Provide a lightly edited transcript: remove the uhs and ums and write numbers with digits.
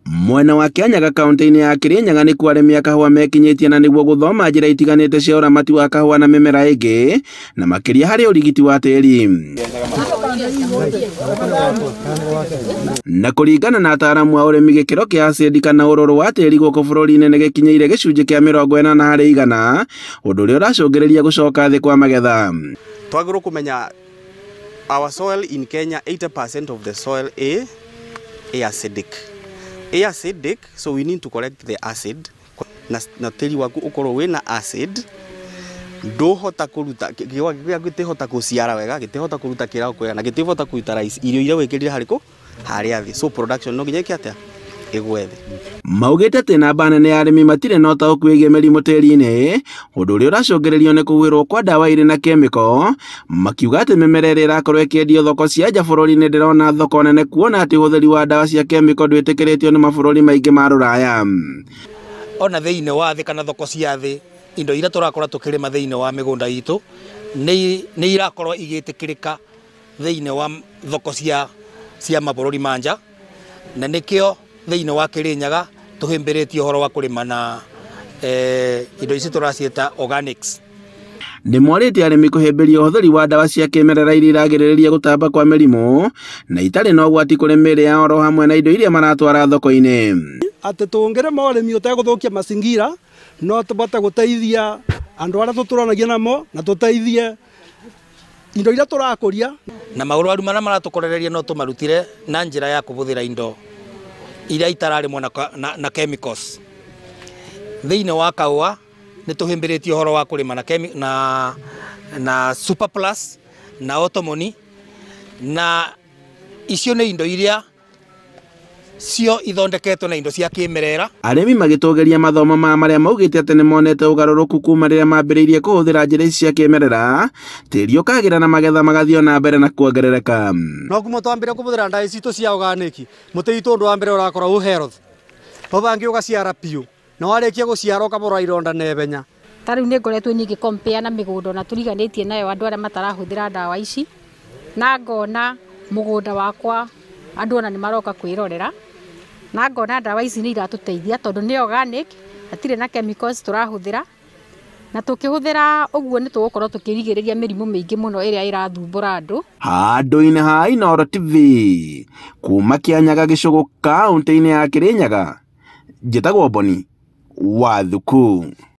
Mwena wa Kianyaga kaunti-inĩ ya Kirinyaga nĩ arĩmi a kahũa mekinyitie na nĩguo gũthoma njĩra itiganĩte cia ũramati wa kahũa na mĩmera ĩngĩ na makĩria harĩ ũrigiti wa tĩri. Na kũringana na ataaramu a ũrĩmi, gĩkĩro kĩa acid kana ũrũrũ wa tĩri gũkũ bũrũri-inĩ nĩ gĩkinyĩire gĩcunjĩ kĩa 40%, ũndũ ũrĩa ũracũngĩrĩria gũcoka thĩ kwa magetha. Twagĩrĩirwo kũmenya our soil in Kenya, 80% of the soil is acidic. Acidic, so we need to correct the acid. Na tĩri waku ũkorwo wĩna acid, ndũhota kũruta gĩtihota gũciara wega, gĩtihota kũruta kĩrao kwega, na gĩtihota kũruta rice irio iria wĩkĩrire harĩa thĩ. So production no nginya atĩa ĩgwe thĩ. Maugĩte atĩ namba nene ya arĩmi matirĩ na ũtaũku wĩgiĩ mĩrimũ tĩri-inĩ, ũndũ ũrĩa ũracũngĩrĩrio nĩ kũhuhĩrwo kwa ndawa irĩ na kemiko, makiuga atĩ mĩmera ĩrĩa ĩrakorwo ĩkĩendio thoko cia nja bũrũri-inĩ ndĩrona thoko nene, kuona atĩ ũhũthĩri wa ndawa cia kemiko ndwĩtĩkĩrĩtio nĩ mabũrũri maingĩ ma rũraya. Ona thĩinĩ wa thĩ kana thoko cia thĩ, indo iria tũrakora tũkĩrĩma thĩinĩ wa mĩgũnda itũ nĩ irakorwo igĩtĩkĩrĩka thĩinĩ wa thoko cia mabũrũri ma nja, na nĩkĩo thĩinĩ wa Kirinyaga tũhĩmbĩrĩtie ũhoro wa kũrĩma na indo ici tũraciĩta organics. Nĩ morĩtie arĩmi kũhĩmbĩria ũhũthĩri wa ndawa cia kĩmerera iria iragirĩrĩria gũtamba kwa mĩrimũ na itarĩ na ũgwati kũrĩ mĩĩrĩ yao, oro hamwe na indo iria maratwara thoko-inĩ. Atĩ tũngĩrĩma ũrĩmi ũtegũthũkia mazingira, no tũbote gũteithia andũ arĩa tũtũranagia namo na tũteithie indo iria tũrakũria. Na maũrwaru marĩa maratũkorereria no tũmarutire na njĩra ya kũhũthĩra indo iria itararĩmwo na chemicals. Thĩinĩ wa kahũa nĩ tũhĩmbĩrĩtie ũhoro wa kũrĩma na Super Plus na Otomoni, na icio nĩ indo iria cio ithondeketwo na indo cia kĩmerera. Arĩmi magĩtũgeria mathomo marĩa maugĩte atĩ nĩ monete ũgarũrũku kuma rĩrĩa mambĩrĩirie kũhũthĩra njĩra ici cia kĩmerera, tĩri ũkagĩra na magetha magathio na mbere na kuongerereka. No kuma twambire kũhũthĩra ndawa ici cia organic, mũtĩ witũ ũndũ wa mbere ũrakorwo health, ũbangi ũgaciara piũ, na warĩkia gũciara ũkabora ironda na ihenya. Tarĩu nĩ ngoretwo nyingĩ compare na mĩgũnda na tũriganĩtie nayo andũ arĩa matarahũthĩra ndawa ici, na ngona mũgũnda wakwa andũ ona nĩ maroka kwĩrorera, na ngona ndawa ici nĩ iratũteithia tondũ nĩ organic, hatirĩ na chemicals tũrahũthĩra, na tũkĩhũthĩra ũguo nĩ tũgũkorwo tũkĩrigĩrĩria mĩrimũ mĩingĩ mũno ĩrĩa ĩrathumbũra andũ. Handũ-inĩ ha Inooro TV, kuma Kianyaga gĩcũgũ kaunti-inĩ ya Kirinyaga, njĩtagwo Boni Wathuku.